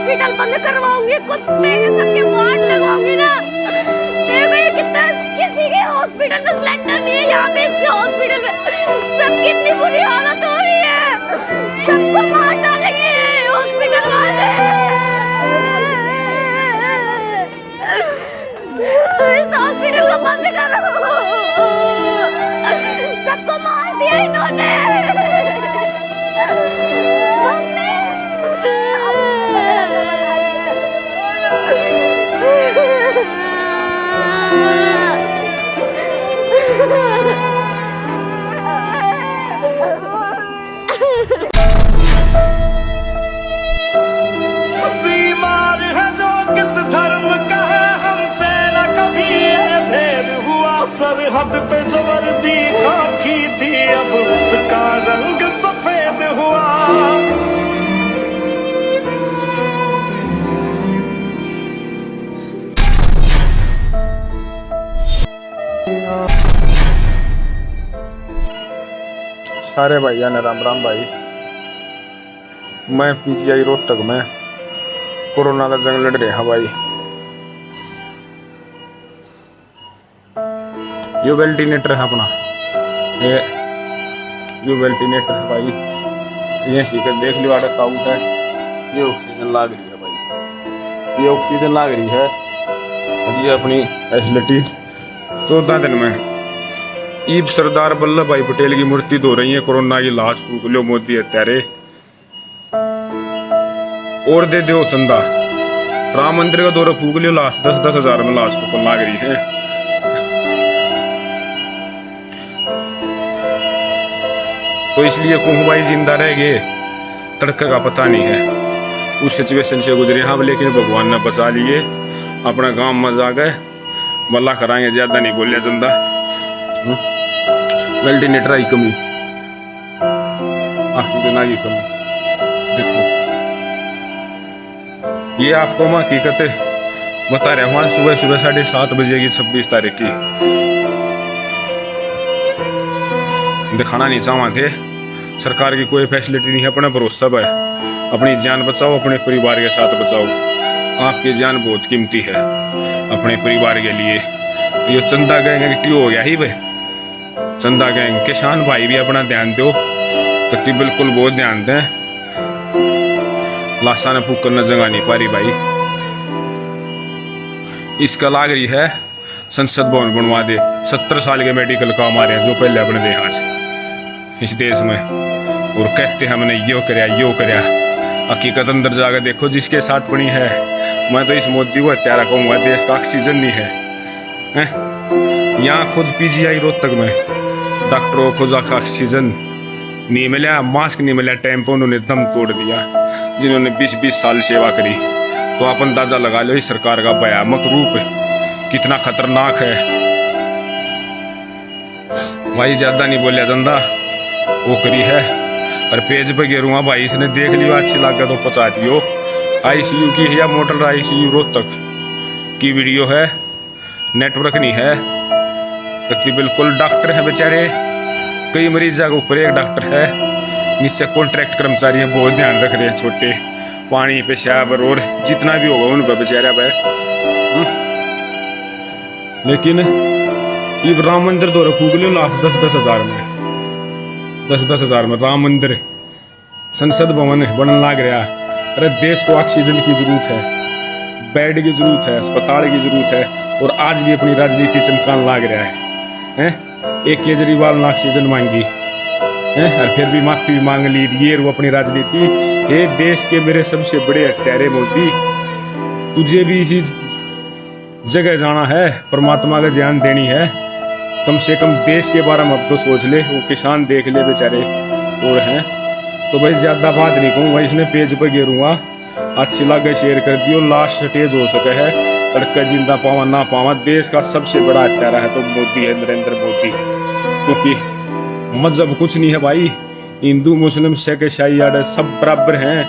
Hospital बंद करवाऊंगी, कुत्ते के सबके वार्ड लगवाऊंगी ना। देखो ये कितना, किसी के हॉस्पिटल में सिलेंडर नहीं है, यहाँ पे इस हॉस्पिटल में सब कितनी बुरी हालत हो रही है, सबको मार डालेंगे हॉस्पिटल वाले। इस हॉस्पिटल को बंद करो, सबको मार दिया इन्होंने। बीमार है जो किस धर्म का है, हमसे न कभी ये भेद हुआ। सरहद पे जो वर्दी खाकी थी, अब उसका रंग सफेद हुआ। सारे भैया ने राम राम भाई। मैं पीजीआई रोहतक में कोरोना का जंग लड़ रहा भाई। ये वेंटिलेटर है अपना, ये वेंटिलेटर है भाई। ये ठीक है, देख लो आटा काउंट है। ये ऑक्सीजन लाग रही है भाई, ये ऑक्सीजन लाग रही है। और ये अपनी फैसिलिटी 14 दिन में ईब सरदार वल्लभ भाई पटेल की मूर्ति धो रही है। कोरोना की लाश फूक लो मोदी हत्यारे, और दे दो चंदा। राम मंदिर का दौरा फूक लियो, लाश 10-10 हजार में लाश को लाग रही है। तो इसलिए कुंभ भाई जिंदा रह गए, तड़के का पता नहीं है। उस सिचुएशन से गुजरे हम, लेकिन भगवान ने बचा लिए। अपना गांव में जा गए, मल्ला कराएंगे, ज्यादा नहीं बोलिया चंदा। वेंटिलेटर की कमी, ऑक्सीजन की कमी। देखो ये आपको मैं हकीकत बता रहा हूँ। सुबह 7:30 बजे की 26 तारीख की दिखाना नहीं चाहवा थे। सरकार की कोई फैसिलिटी नहीं है, अपने भरोसा है। अपनी जान बचाओ, अपने परिवार के साथ बचाओ। आपकी जान बहुत कीमती है अपने परिवार के लिए। तो ये चंदा गैंग एक्टिव हो गया ही भाई। चंदा गैंग किसान भाई भी अपना ध्यान दो, तो बिल्कुल बहुत ध्यान दें। लाशा ने फूक करना जगह नहीं पा रही भाई। इसका लाग रही है संसद भवन बनवा दे। 70 साल के मेडिकल काम आ रहे हैं जो पहले अपने दे आज इस देश में, और कहते हैं हमने यो करया। हकीकत अंदर जाकर देखो जिसके साथ बनी है। मैं तो इस मोदी को हत्यारा कहूंगा, देश का ऑक्सीजन नहीं है। यहाँ खुद पीजीआई रोहतक में डॉक्टरों को जाकर ऑक्सीजन नहीं मिला, मास्क नहीं मिला, टाइम पर उन्होंने दम तोड़ दिया। जिन्होंने 20-20 साल सेवा करी, तो आप अंदाजा लगा लो इस सरकार का भयानक रूप कितना खतरनाक है भाई। ज्यादा नहीं बोलिया चंदा, वो करी है। और पेज पे गिरूंगा भाई, इसने देख लियो, अच्छी लगा तो पहुंचा दियो। आईसीयू की है या मॉडल आईसीयू रोहतक की वीडियो है, नेटवर्क नहीं है। तो बिल्कुल डॉक्टर है बेचारे, कई मरीज के ऊपर एक डॉक्टर है, नीचे कॉन्ट्रैक्ट कर्मचारी है, बहुत ध्यान रख रहे हैं। छोटे पानी पेशाब और जितना भी होगा उन पर बेचारा भाई। लेकिन ये राम मंदिर दो फूक लो लाश 10-10 हजार में, 10-10 हजार में राम मंदिर, संसद भवन बनने लग रहा। अरे देश को ऑक्सीजन की जरूरत है, बेड की जरूरत है, अस्पताल की जरूरत है, और आज भी अपनी राजनीति चमकान लग रहा है। एक केजरीवाल ने ऑक्सीजन मांगी है, और फिर भी माफी भी मांग ली। ये वो अपनी राजनीति। ये देश के मेरे सबसे बड़े हत्यारे मोदी, तुझे भी इसी जगह जाना है, परमात्मा का ध्यान देनी है। कम से कम देश के बारे में अब तो सोच ले। वो किसान देख ले बेचारे और हैं। तो भाई ज्यादा बात नहीं कहूँगा, इसने पेज पर गिरूंगा, अच्छी लगे शेयर कर दियो। लास्ट स्टेज हो सके है, तड़का जिंदा पावा ना पावा, देश का सबसे बड़ा हत्यारा है तो मोदी है, नरेंद्र मोदी। क्योंकि मजहब कुछ नहीं है भाई, हिंदू मुस्लिम सिख ईसाई सब बराबर हैं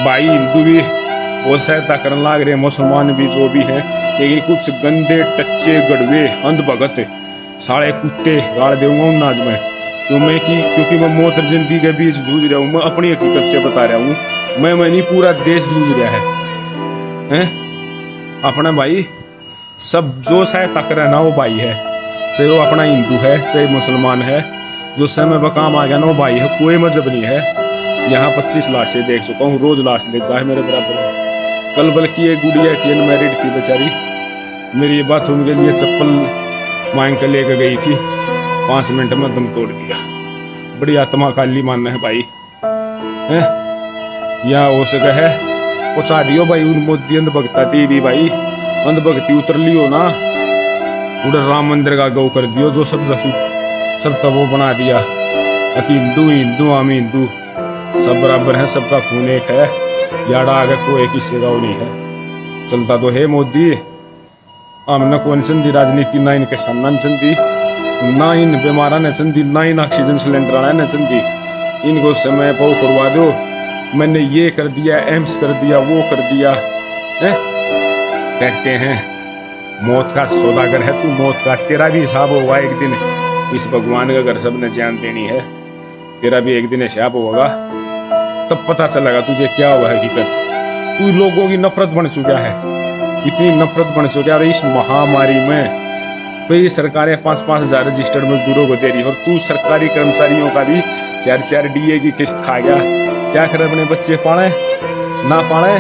भाई। हिंदू भी बहुत सहायता करने लग रहे हैं, मुसलमान भी जो भी हैं, लेकिन कुछ गंदे टच्चे गड़वे अंधभगत सारे कुत्ते गाड़ दूंगा उन आज में। क्योंकि मैं मौत और जिंदगी के बीच जूझ रहा हूँ। मैं अपनी हकीकत से बता रहा हूँ, मैं नहीं, पूरा देश जूझ रहा है, हैं? अपना भाई सब जो सहायता करे ना वो भाई है, चाहे वो अपना हिंदू है चाहे मुसलमान है, जो समय पर काम आ गया ना वो भाई है, कोई मजहब नहीं है। यहाँ 25 लाशें देख चुका हूँ, रोज लाश लेता है मेरे बराबर। कल बल्कि एक गुड़िया थी, अनमैरिड थी बेचारी, मेरी बाथरूम के लिए चप्पल मांग कर लेकर गई थी, 5 मिनट में दम तोड़ दिया। बड़ी आत्मा काली मानना है भाई, हैं? यहाँ हो सके है पहुँचा दियो भाई उन मोदी अंधभक्ता थी भी भाई, अंधभक्ति उतर लियो ना, पूरे राम मंदिर का गौ कर दियो, जो सब तब वो बना दिया कि हिंदू हिंदू हम हिंदू सब बराबर है, सबका खून एक है, याड़ा आगे कोई किसी का वो नहीं है। चलता तो है मोदी, हमने कौन चंदी राजनीति, ना इनके सम्मान चंदी, ना इन बीमारा ने चंदी, ना इन ऑक्सीजन सिलेंडर ने चंदी, इनको समय पाओ करवा दो, मैंने ये कर दिया, एम्स कर दिया, वो कर दिया है? कहते हैं मौत का सौदागर है तू, मौत का तेरा भी हिसाब होगा एक दिन, इस भगवान का घर सबने जान देनी है, तेरा भी एक दिन हिसाब होगा, तब पता चलेगा तुझे क्या हुआ हकीकत। तू लोगों की नफरत बन चुका है, इतनी नफरत बन चुका है। इस महामारी में कई सरकारें 5-5 हजार रजिस्टर्ड मजदूरों को दे रही, और तू सरकारी कर्मचारियों का भी 4-4 DA की किस्त खा गया। क्या करे, अपने बच्चे पाले ना पाले,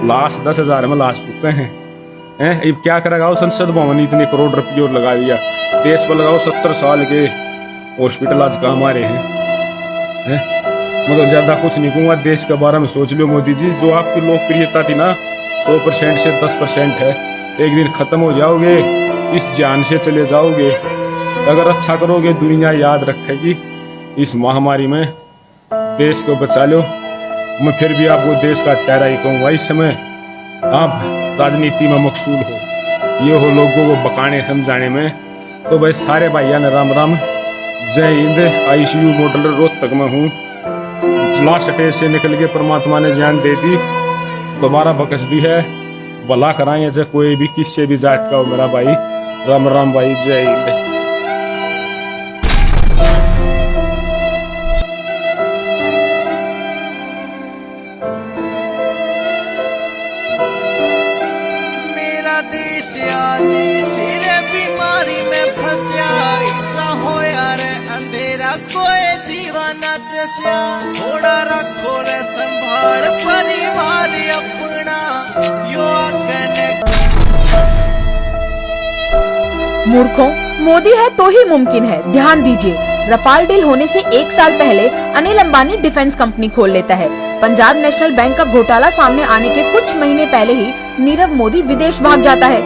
लाश 10,000 में लाश पुकते हैं। अब क्या करेगा वो संसद भवन, इतने करोड़ रुपये और लगा दिया, देश पर लगाओ 70 साल के हॉस्पिटल आज कहाँ हमारे हैं? मतलब ज्यादा कुछ नहीं कहूँगा, देश के बारे में सोच लो मोदी जी, जो आपकी लोकप्रियता थी ना 100% से 10% है, एक दिन खत्म हो जाओगे, इस जान से चले जाओगे। अगर अच्छा करोगे दुनिया याद रखेगी। इस महामारी में देश को बचा लो। मैं फिर भी आपको देश का चेहरा ही कहूँगा, इस समय आप राजनीति में मकसूद हो, ये हो लोगों को बकाने समझाने में, तो भाई सारे भाइया ने राम राम, जय हिंद। ICU मॉडल रोहतक में हूँ, लास्ट स्टेज से निकल के परमात्मा ने जान दे दी, दोबारा बकस भी है, भला कराएं चाहे कोई भी किससे भी जात का हो मेरा भाई। राम राम भाई, जय हिंद। मेरा देश आज सिरे बीमारी में फंसा, ऐसा हो यार अंधेरा कोई दीवाना जैसा, थोड़ा रखो रे संभाल परिवार अपना, यो मूर्खों, मोदी है तो ही मुमकिन है। ध्यान दीजिए, रफाल डील होने से 1 साल पहले अनिल अंबानी डिफेंस कंपनी खोल लेता है। पंजाब नेशनल बैंक का घोटाला सामने आने के कुछ महीने पहले ही नीरव मोदी विदेश भाग जाता है।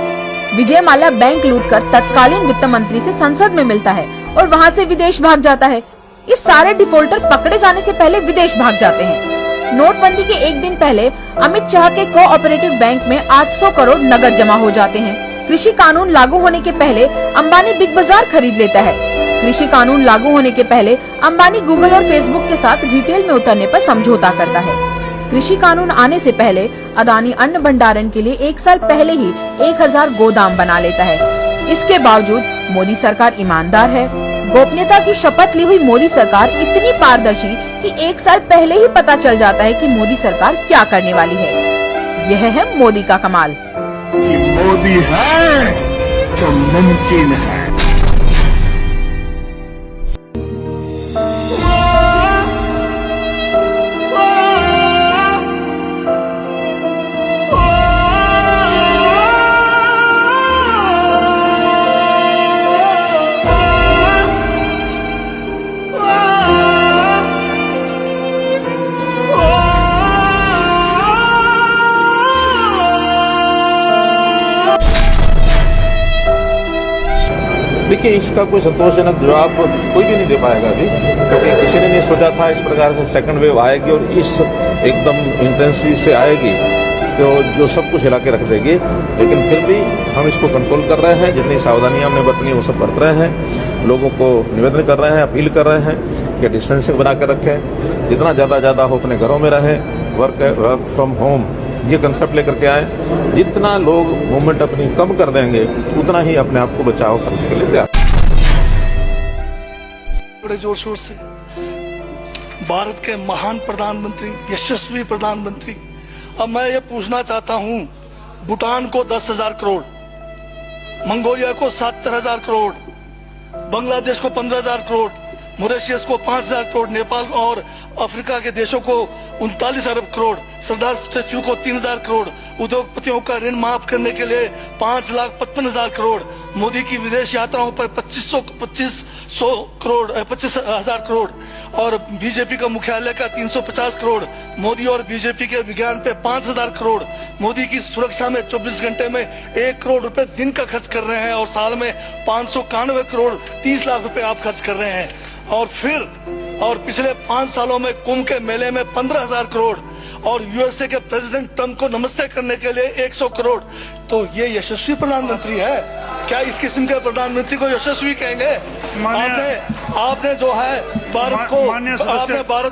विजय माल्या बैंक लूटकर तत्कालीन वित्त मंत्री से संसद में मिलता है और वहां से विदेश भाग जाता है। इस सारे डिफॉल्टर पकड़े जाने से पहले विदेश भाग जाते हैं। नोटबंदी के एक दिन पहले अमित शाह के कोऑपरेटिव बैंक में 800 करोड़ नकद जमा हो जाते हैं। कृषि कानून लागू होने के पहले अंबानी बिग बाजार खरीद लेता है। कृषि कानून लागू होने के पहले अंबानी गूगल और फेसबुक के साथ रिटेल में उतरने पर समझौता करता है। कृषि कानून आने से पहले अदानी अन्न भंडारण के लिए 1 साल पहले ही 1000 गोदाम बना लेता है। इसके बावजूद मोदी सरकार ईमानदार है। गोपनीयता की शपथ ली हुई मोदी सरकार इतनी पारदर्शी कि 1 साल पहले ही पता चल जाता है कि मोदी सरकार क्या करने वाली है। यह है मोदी का कमाल। कि मोदी है तो मुमकिन है। देखिए, इसका कोई संतोषजनक जवाब कोई भी नहीं दे पाएगा अभी, क्योंकि किसी ने नहीं सोचा था इस प्रकार से सेकंड वेव आएगी और इस एकदम इंटेंसिटी से आएगी तो जो सब कुछ हिला के रख देगी। लेकिन फिर भी हम इसको कंट्रोल कर रहे हैं, जितनी सावधानियां हमने बरतनी वो सब बरत रहे हैं। लोगों को निवेदन कर रहे हैं, अपील कर रहे हैं कि डिस्टेंसिंग बना कर रखें, जितना ज़्यादा हो अपने घरों में रहें, वर्क फ्रॉम होम ये कंसेप्ट लेकर के आए। जितना लोग मूवमेंट अपनी कम कर देंगे उतना ही अपने आप को बचाव करने के लिए तैयार। बड़े जोर शोर से भारत के महान प्रधानमंत्री, यशस्वी प्रधानमंत्री। अब मैं ये पूछना चाहता हूँ, भूटान को 10,000 करोड़, मंगोलिया को 70,000 करोड़, बांग्लादेश को 15,000 करोड़, मॉरिशस को 5,000 करोड़, नेपाल और अफ्रीका के देशों को 39 अरब करोड़, सरदार स्टैच्यू को 3,000 करोड़, उद्योगपतियों का ऋण माफ करने के लिए 5,55,000 करोड़, मोदी की विदेश यात्राओं पर 25,000 करोड़ और बीजेपी का मुख्यालय का 350 करोड़, मोदी और बीजेपी के विज्ञान पे 5,000 करोड़, मोदी की सुरक्षा में 24 घंटे में 1 करोड़ रुपए दिन का खर्च कर रहे हैं और साल में 591 करोड़ 30 लाख रुपए आप खर्च कर रहे हैं। और पिछले 5 सालों में कुंभ के मेले में 15,000 करोड़ और यूएसए के प्रेसिडेंट ट्रंप को नमस्ते करने के लिए 100 करोड़। तो ये यशस्वी प्रधानमंत्री है क्या? इस किस्म के प्रधानमंत्री को यशस्वी कहेंगे? आपने जो है भारत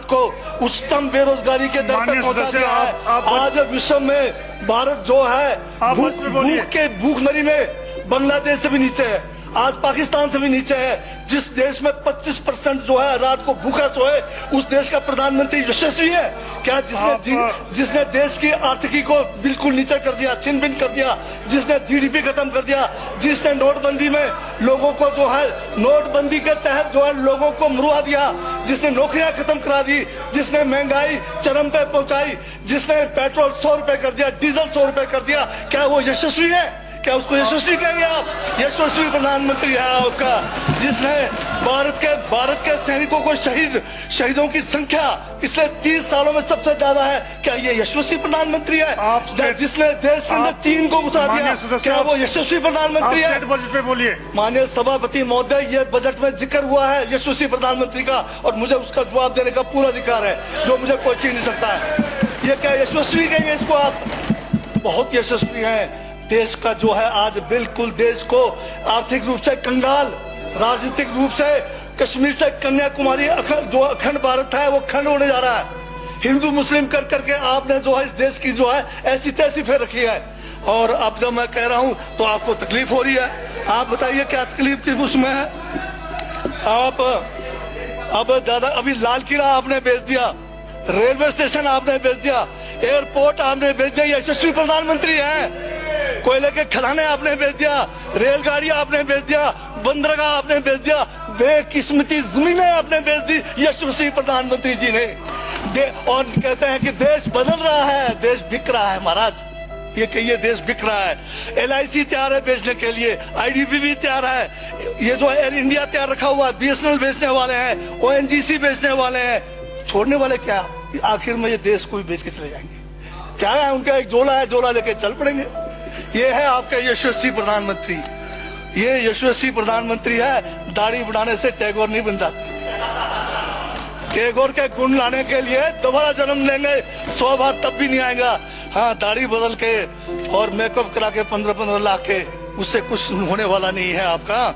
को उच्चतम बेरोजगारी के दर पे पहुंचा दिया है। आज विश्व में भारत जो है भूखमरी में बांग्लादेश से भी नीचे है, आज पाकिस्तान से भी नीचे है। जिस देश में 25% जो है रात को भूखा सोए, उस देश का प्रधानमंत्री यशस्वी है क्या? जिसने देश की आर्थिकी को बिल्कुल नीचे कर दिया, छिन भिन कर दिया, जिसने जीडीपी खत्म कर दिया, जिसने नोटबंदी में लोगों को जो है नोटबंदी के तहत जो है लोगों को मरवा दिया, जिसने नौकरियां खत्म करा दी, जिसने महंगाई चरम पे पहुंचाई, जिसने पेट्रोल 100 रुपए कर दिया, डीजल 100 रुपए कर दिया, क्या वो यशस्वी है? क्या उसको यशस्वी कहेंगे आप? यशस्वी प्रधानमंत्री है आपका, जिसने भारत के सैनिकों को शहीदों की संख्या पिछले 30 सालों में सबसे ज्यादा है। क्या ये यशस्वी प्रधानमंत्री है? जिसने देश के अंदर चीन को घुसा दिया, क्या वो यशस्वी प्रधानमंत्री है? बजट पे बोलिए। माननीय सभापति महोदय, ये बजट में जिक्र हुआ है यशस्वी प्रधानमंत्री का और मुझे उसका जवाब देने का पूरा अधिकार है, जो मुझे कोई छीन नहीं सकता है। ये क्या यशस्वी कहेंगे इसको आप? बहुत यशस्वी है। देश का जो है आज बिल्कुल देश को आर्थिक रूप से कंगाल, राजनीतिक रूप से कश्मीर से कन्याकुमारी जो अखंड भारत है वो खंड होने जा रहा है। हिंदू मुस्लिम कर करके आपने जो है इस देश की जो है ऐसी तैसी फेर रखी है। और अब जब मैं कह रहा हूं तो आपको तकलीफ हो रही है। आप बताइए क्या तकलीफ की उसमें है? आप अब ज्यादा अभी लाल किला आपने बेच दिया, रेलवे स्टेशन आपने बेच दिया, एयरपोर्ट आपने बेच दिया। यशस्वी प्रधानमंत्री है। कोयले के खदाने आपने बेच दिया, रेलगाड़ी आपने बेच दिया, बंदरगाह आपने बेच दिया, बेकिस्मती जमीनें आपने बेच दी यशस्वी प्रधानमंत्री जी ने। और कहते हैं कि देश बदल रहा है, देश बिक रहा है। महाराज ये कहिए देश बिक रहा है। LIC तैयार है बेचने के लिए, IDB भी तैयार है, ये जो एयर इंडिया तैयार रखा हुआ है, BSNL बेचने वाले हैं, ONGC बेचने वाले हैं। छोड़ने वाले क्या? आखिर में ये देश को भी बेच के चले जाएंगे। क्या है उनका? एक झोला है, झोला लेके चल पड़ेंगे। ये है आपका यशस्वी प्रधानमंत्री। ये यशस्वी प्रधानमंत्री है। दाढ़ी बढ़ाने से टैगोर नहीं बन जाते। टैगोर के गुण लाने के लिए दोबारा जन्म लेंगे 100 बार, तब भी नहीं आएगा। हाँ, दाढ़ी बदल के और मेकअप करा के 15-15 लाख के, उससे कुछ होने वाला नहीं है आपका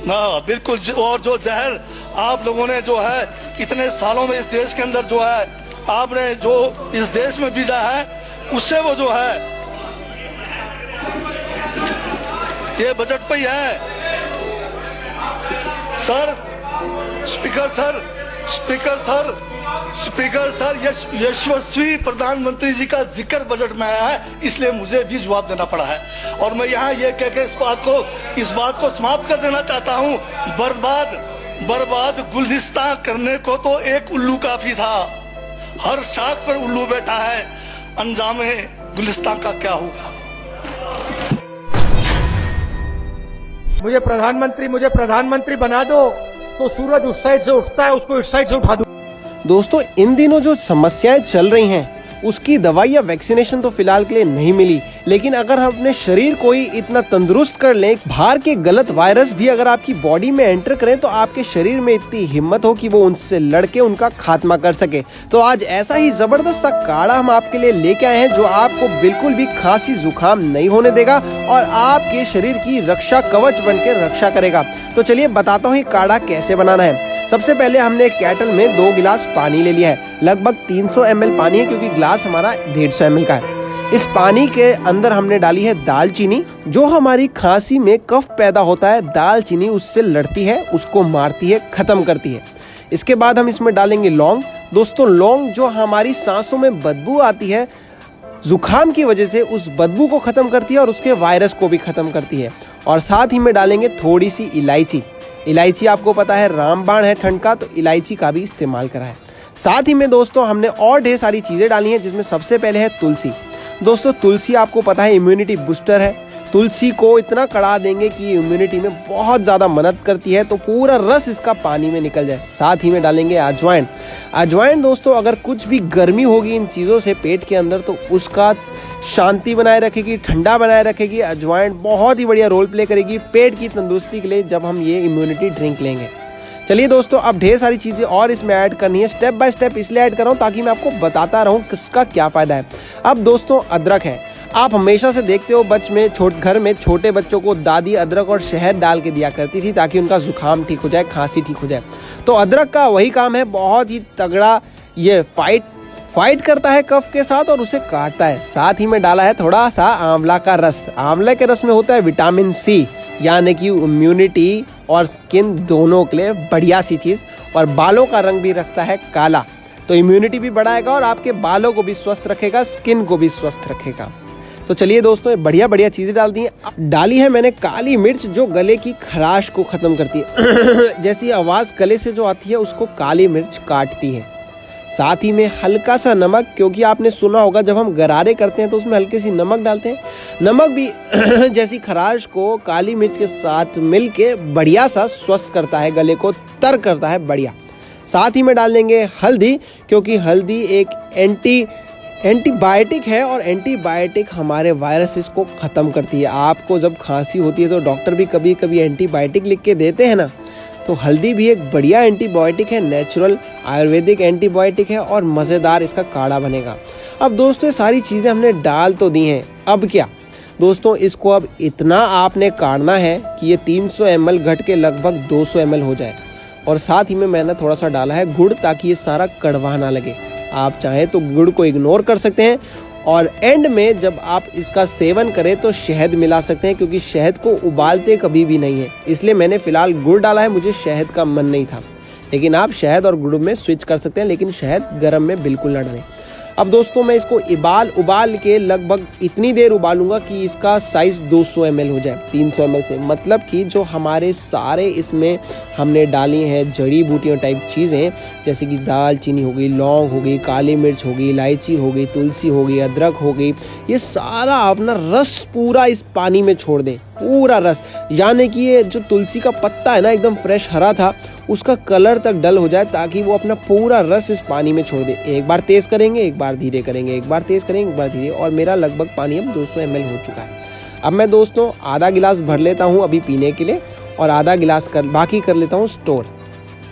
ना, बिल्कुल। और जो जहर आप लोगों ने जो है इतने सालों में इस देश के अंदर जो है आपने जो इस देश में बीजा है, उससे वो जो है ये बजट पे ही है। सर, स्पीकर सर, यशस्वी प्रधानमंत्री जी का जिक्र बजट में आया है, इसलिए मुझे भी जवाब देना पड़ा है। और मैं यहाँ ये कह के इस बात को समाप्त कर देना चाहता हूँ। बर्बाद गुलिस्तान करने को तो एक उल्लू काफी था, हर शाख पर उल्लू बैठा है, अंजामे गुलिस्तान का क्या होगा? मुझे प्रधानमंत्री बना दो तो सूरज उस साइड से उठता है, उसको इस साइड से उठा दो। दोस्तों, इन दिनों जो समस्याएं चल रही हैं उसकी दवाई या वैक्सीनेशन तो फिलहाल के लिए नहीं मिली, लेकिन अगर हम अपने शरीर को ही इतना तंदुरुस्त कर लें, बाहर के गलत वायरस भी अगर आपकी बॉडी में एंटर करें तो आपके शरीर में इतनी हिम्मत हो कि वो उनसे लड़के उनका खात्मा कर सके। तो आज ऐसा ही जबरदस्त सा काढ़ा हम आपके लिए लेके आए हैं जो आपको बिल्कुल भी खांसी जुकाम नहीं होने देगा और आपके शरीर की रक्षा कवच बन के रक्षा करेगा। तो चलिए बताता हूँ ये काढ़ा कैसे बनाना है। सबसे पहले हमने एक केटल में 2 गिलास पानी ले लिया है। लगभग 300 ml पानी है क्योंकि ग्लास हमारा 150 ml का है। इस पानी के अंदर हमने डाली है दालचीनी। जो हमारी खांसी में कफ पैदा होता है, दालचीनी उससे लड़ती है, उसको मारती है, खत्म करती है। इसके बाद हम इसमें डालेंगे लौंग। दोस्तों लौंग जो हमारी सांसों में बदबू आती है जुकाम की वजह से, उस बदबू को खत्म करती है और उसके वायरस को भी खत्म करती है। और साथ ही में डालेंगे थोड़ी सी इलायची। इलायची आपको पता है रामबाण है ठंड का, तो इलायची का भी इस्तेमाल करा है। साथ ही में दोस्तों हमने और ढेर सारी चीज़ें डाली हैं, जिसमें सबसे पहले है तुलसी। दोस्तों तुलसी आपको पता है इम्यूनिटी बूस्टर है। तुलसी को इतना कड़ा देंगे कि ये इम्यूनिटी में बहुत ज़्यादा मदद करती है, तो पूरा रस इसका पानी में निकल जाए। साथ ही में डालेंगे अजवाइन। अजवाइन दोस्तों अगर कुछ भी गर्मी होगी इन चीज़ों से पेट के अंदर, तो उसका शांति बनाए रखेगी, ठंडा बनाए रखेगी। अजवाइन बहुत ही बढ़िया रोल प्ले करेगी पेट की तंदुरुस्ती के लिए जब हम ये इम्यूनिटी ड्रिंक लेंगे। चलिए दोस्तों अब ढेर सारी चीज़ें और इसमें ऐड करनी है, स्टेप बाय स्टेप इसलिए ऐड कर रहा हूँ ताकि मैं आपको बताता रहूँ किसका क्या फ़ायदा है। अब दोस्तों अदरक है। आप हमेशा से देखते हो घर में छोटे बच्चों को दादी अदरक और शहद डाल के दिया करती थी ताकि उनका जुकाम ठीक हो जाए, खांसी ठीक हो जाए। तो अदरक का वही काम है, बहुत ही तगड़ा ये फाइट करता है कफ के साथ और उसे काटता है। साथ ही में डाला है थोड़ा सा आंवला का रस। आंवले के रस में होता है विटामिन सी, यानी कि इम्यूनिटी और स्किन दोनों के लिए बढ़िया सी चीज़। और बालों का रंग भी रखता है काला, तो इम्यूनिटी भी बढ़ाएगा और आपके बालों को भी स्वस्थ रखेगा, स्किन को भी स्वस्थ रखेगा। तो चलिए दोस्तों बढ़िया बढ़िया चीज़ें डाली है मैंने काली मिर्च, जो गले की खराश को ख़त्म करती है जैसी आवाज़ गले से जो आती है उसको काली मिर्च काटती है। साथ ही में हल्का सा नमक, क्योंकि आपने सुना होगा जब हम गरारे करते हैं तो उसमें हल्की सी नमक डालते हैं। नमक भी जैसी खराश को काली मिर्च के साथ मिल के बढ़िया सा स्वस्थ करता है, गले को तर करता है बढ़िया। साथ ही में डाल देंगे हल्दी, क्योंकि हल्दी एक एंटीबायोटिक है और एंटीबायोटिक हमारे वायरसेस को ख़त्म करती है। आपको जब खांसी होती है तो डॉक्टर भी कभी कभी एंटीबायोटिक लिख के देते हैं ना, तो हल्दी भी एक बढ़िया एंटीबायोटिक है, नेचुरल आयुर्वेदिक एंटीबायोटिक है और मज़ेदार इसका काढ़ा बनेगा। अब दोस्तों ये सारी चीज़ें हमने डाल तो दी हैं, अब क्या दोस्तों इसको अब इतना आपने काढ़ना है कि ये 300 ml घट के लगभग 200 ml हो जाए। और साथ ही में मैंने थोड़ा सा डाला है गुड़, ताकि ये सारा कड़वा ना लगे। आप चाहें तो गुड़ को इग्नोर कर सकते हैं और एंड में जब आप इसका सेवन करें तो शहद मिला सकते हैं, क्योंकि शहद को उबालते कभी भी नहीं है, इसलिए मैंने फ़िलहाल गुड़ डाला है, मुझे शहद का मन नहीं था। लेकिन आप शहद और गुड़ में स्विच कर सकते हैं, लेकिन शहद गर्म में बिल्कुल ना डालें। अब दोस्तों मैं इसको उबाल के लगभग इतनी देर उबालूंगा कि इसका साइज़ 200 ml हो जाए 300 ml से। मतलब कि जो हमारे सारे इसमें हमने डाली हैं जड़ी बूटियों टाइप चीज़ें, जैसे कि दालचीनी हो गई, लौंग हो गई, काली मिर्च हो गई, इलायची हो गई, तुलसी हो गई, अदरक हो गई, ये सारा अपना रस पूरा इस पानी में छोड़ दें, पूरा रस। यानी कि ये जो तुलसी का पत्ता है ना एकदम फ्रेश हरा था, उसका कलर तक डल हो जाए, ताकि वो अपना पूरा रस इस पानी में छोड़ दे। एक बार तेज़ करेंगे, एक बार धीरे करेंगे, एक बार तेज़ करेंगे, एक बार धीरे। और मेरा लगभग पानी अब 200 ml हो चुका है। अब मैं दोस्तों आधा गिलास भर लेता हूँ अभी पीने के लिए और आधा गिलास बाकी कर लेता हूँ स्टोर।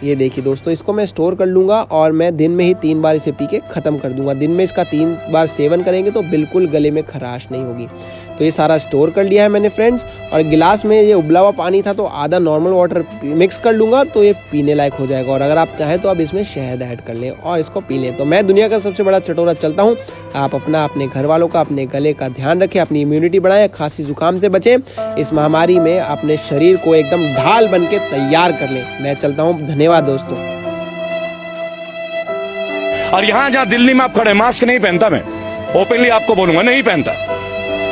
ये देखिए दोस्तों इसको मैं स्टोर कर लूँगा और मैं दिन में ही 3 बार इसे पी के ख़त्म कर दूँगा। दिन में इसका 3 बार सेवन करेंगे तो बिल्कुल गले में खराश नहीं होगी। तो ये सारा स्टोर कर लिया है मैंने फ्रेंड्स। और गिलास में ये उबला हुआ पानी था तो आधा नॉर्मल वाटर मिक्स कर लूँगा तो ये पीने लायक हो जाएगा। और अगर आप चाहें तो आप इसमें शहद ऐड कर लें और इसको पी लें। तो मैं दुनिया का सबसे बड़ा चटोरा चलता हूँ। आप अपने घर वालों का, अपने गले का ध्यान रखें, अपनी इम्यूनिटी बढ़ाएं, खांसी जुकाम से बचें। इस महामारी में अपने शरीर को एकदम ढाल बन के तैयार कर लें। मैं चलता हूँ, धन्यवाद दोस्तों। और यहाँ जहाँ दिल्ली में आप खड़े, मास्क नहीं पहनता, मैं ओपनली आपको बोलूंगा नहीं पहनता।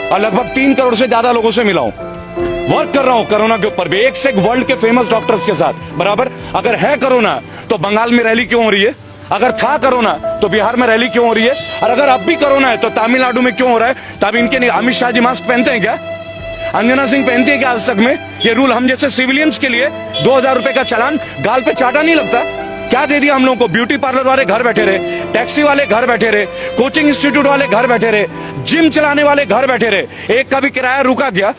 और लगभग 3 करोड़ से ज्यादा लोगों से मिला हूं, वर्क कर रहा हूं कोरोना के ऊपर भी, एक से एक वर्ल्ड के फेमस डॉक्टर्स के साथ बराबर। अगर है कोरोना तो बंगाल में रैली क्यों हो रही है? अगर था कोरोना तो बिहार में रैली क्यों हो रही है? और अगर अब भी कोरोना है तो तमिलनाडु में क्यों हो रहा है? तब इनके नहीं, अमित शाह जी मास्क पहनते हैं क्या? अंजना सिंह पहनती है क्या आज तक में? ये रूल हम जैसे सिविलियंस के लिए 2000 रुपए का चालान गाल पे चाटा नहीं लगता? क्या दे दिया हम लोगों को? ब्यूटी पार्लर वाले घर बैठे रहे, टैक्सी वाले घर बैठे रहे, कोचिंग इंस्टीट्यूट वाले घर बैठे रहे, जिम चलाने वाले घर बैठे रहे, एक का भी किराया रुका गया।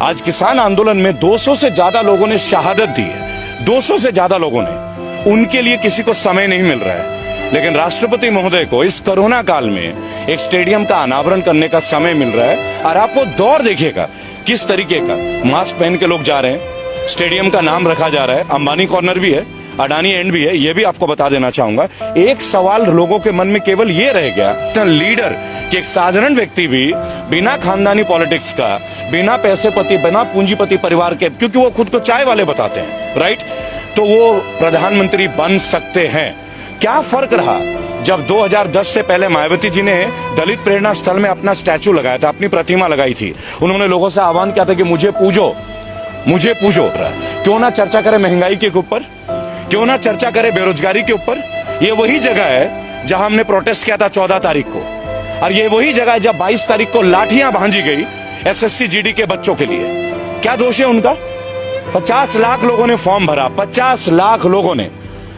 आज किसान आंदोलन में 200 से ज्यादा लोगों ने शहादत दी है, 200 से ज्यादा लोगों ने। उनके लिए किसी को समय नहीं मिल रहा है, लेकिन राष्ट्रपति महोदय को इस कोरोना काल में एक स्टेडियम का अनावरण करने का समय मिल रहा है। और आप वो दौर देखिएगा किस तरीके का, मास्क पहन के लोग जा रहे हैं, स्टेडियम का नाम रखा जा रहा है, अंबानी कॉर्नर भी है, अडानी एंड भी है। ये भी आपको बता देना चाहूंगा। एक सवाल लोगों के मन में केवल ये रह गया, लीडर कि एक साधारण व्यक्ति भी बिना खानदानी पॉलिटिक्स का, बिना पैसेपति, बिना पूंजीपति परिवार के, क्योंकि वो खुद को चाय वाले बताते हैं, राइट, तो वो प्रधानमंत्री बन सकते हैं। क्या फर्क रहा जब 2010 से पहले मायावती जी ने दलित प्रेरणा स्थल में अपना स्टैचू लगाया था, अपनी प्रतिमा लगाई थी। उन्होंने लोगों से आह्वान किया था कि मुझे पूजो, मुझे पूजो। क्यों ना चर्चा करें महंगाई के ऊपर, क्यों ना चर्चा करें बेरोजगारी के ऊपर। ये वही जगह है जहां हमने प्रोटेस्ट किया था 14 तारीख को, और ये वही जगह है जब 22 तारीख को लाठियां भांजी गई SSC GD के बच्चों के लिए। क्या दोष है उनका? 50 लाख लोगों ने फॉर्म भरा, 50 लाख लोगों ने।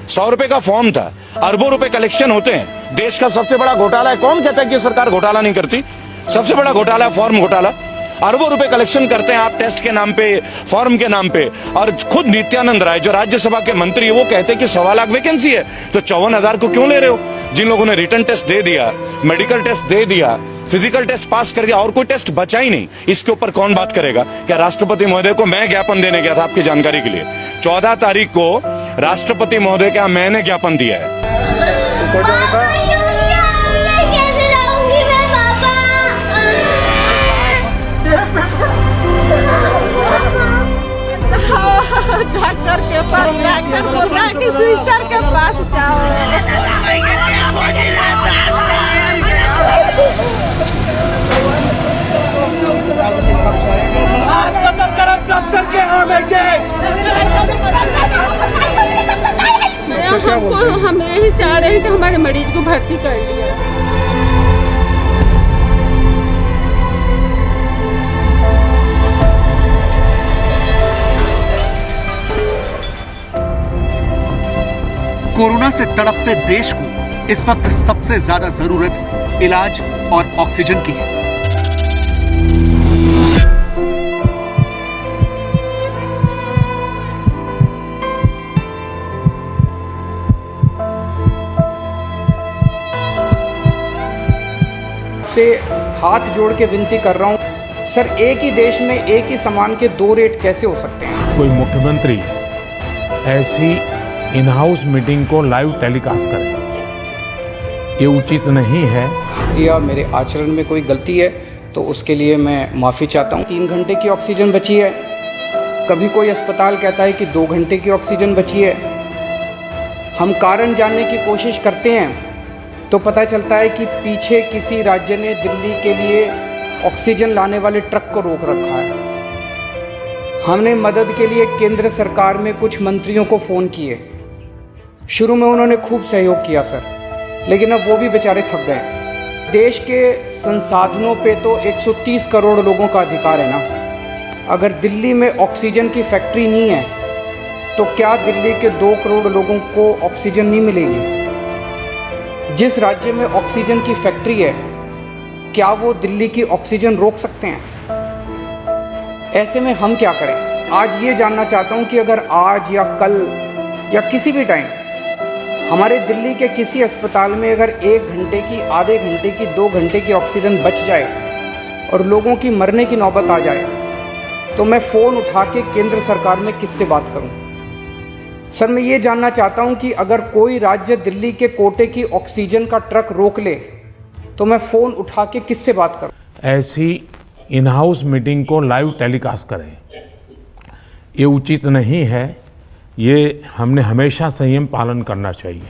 100 रुपए का फॉर्म था, अरबों रुपए कलेक्शन होते हैं। देश का सबसे बड़ा घोटाला है। कौन कहता है कि सरकार घोटाला नहीं करती? सबसे बड़ा घोटाला है फॉर्म घोटाला। अरबों रुपए कलेक्शन करते हैं आप टेस्ट के नाम पे, फॉर्म के नाम पे। और खुद नित्यानंद राय जो राज्यसभा के मंत्री है वो कहते हैं कि 1.25 लाख वैकेंसी है, तो 54,000 को क्यों ले रहे हो? जिन लोगों ने रिटर्न टेस्ट दे दिया, मेडिकल टेस्ट दे दिया, फिजिकल टेस्ट पास कर दिया और कोई टेस्ट बचा ही नहीं, इसके ऊपर कौन बात करेगा? क्या राष्ट्रपति महोदय को मैं ज्ञापन देने गया था, आपकी जानकारी के लिए 14 तारीख को राष्ट्रपति महोदय का मैंने ज्ञापन दिया है। डॉक्टर के पास, डॉक्टर बोला कि सिस्टर के पास जाओ। डॉक्टर के यहाँ बैठे। हम यही चाह रहे हैं कि हमारे मरीज को भर्ती कर लिया। कोरोना से तड़पते देश को इस वक्त सबसे ज्यादा जरूरत इलाज और ऑक्सीजन की है। से हाथ जोड़ के विनती कर रहा हूं सर, एक ही देश में एक ही सामान के 2 रेट कैसे हो सकते हैं? कोई मुख्यमंत्री ऐसी इन हाउस मीटिंग को लाइव टेलीकास्ट करे, ये उचित नहीं है। या मेरे आचरण में कोई गलती है तो उसके लिए मैं माफ़ी चाहता हूँ। 3 घंटे की ऑक्सीजन बची है, कभी कोई अस्पताल कहता है कि 2 घंटे की ऑक्सीजन बची है। हम कारण जानने की कोशिश करते हैं तो पता चलता है कि पीछे किसी राज्य ने दिल्ली के लिए ऑक्सीजन लाने वाले ट्रक को रोक रखा है। हमने मदद के लिए केंद्र सरकार में कुछ मंत्रियों को फ़ोन किए। शुरू में उन्होंने खूब सहयोग किया सर, लेकिन अब वो भी बेचारे थक गए। देश के संसाधनों पे तो 130 करोड़ लोगों का अधिकार है ना। अगर दिल्ली में ऑक्सीजन की फैक्ट्री नहीं है तो क्या दिल्ली के 2 करोड़ लोगों को ऑक्सीजन नहीं मिलेगी? जिस राज्य में ऑक्सीजन की फैक्ट्री है, क्या वो दिल्ली की ऑक्सीजन रोक सकते हैं? ऐसे में हम क्या करें? आज ये जानना चाहता हूँ कि अगर आज या कल या किसी भी टाइम हमारे दिल्ली के किसी अस्पताल में अगर 1 घंटे की, आधे घंटे की, 2 घंटे की ऑक्सीजन बच जाए और लोगों की मरने की नौबत आ जाए, तो मैं फ़ोन उठा के केंद्र सरकार में किससे बात करूं? सर, मैं ये जानना चाहता हूं कि अगर कोई राज्य दिल्ली के कोटे की ऑक्सीजन का ट्रक रोक ले तो मैं फ़ोन उठा के किससे बात करूं? ऐसी इन हाउस मीटिंग को लाइव टेलीकास्ट करें, ये उचित नहीं है। ये हमने हमेशा संयम पालन करना चाहिए।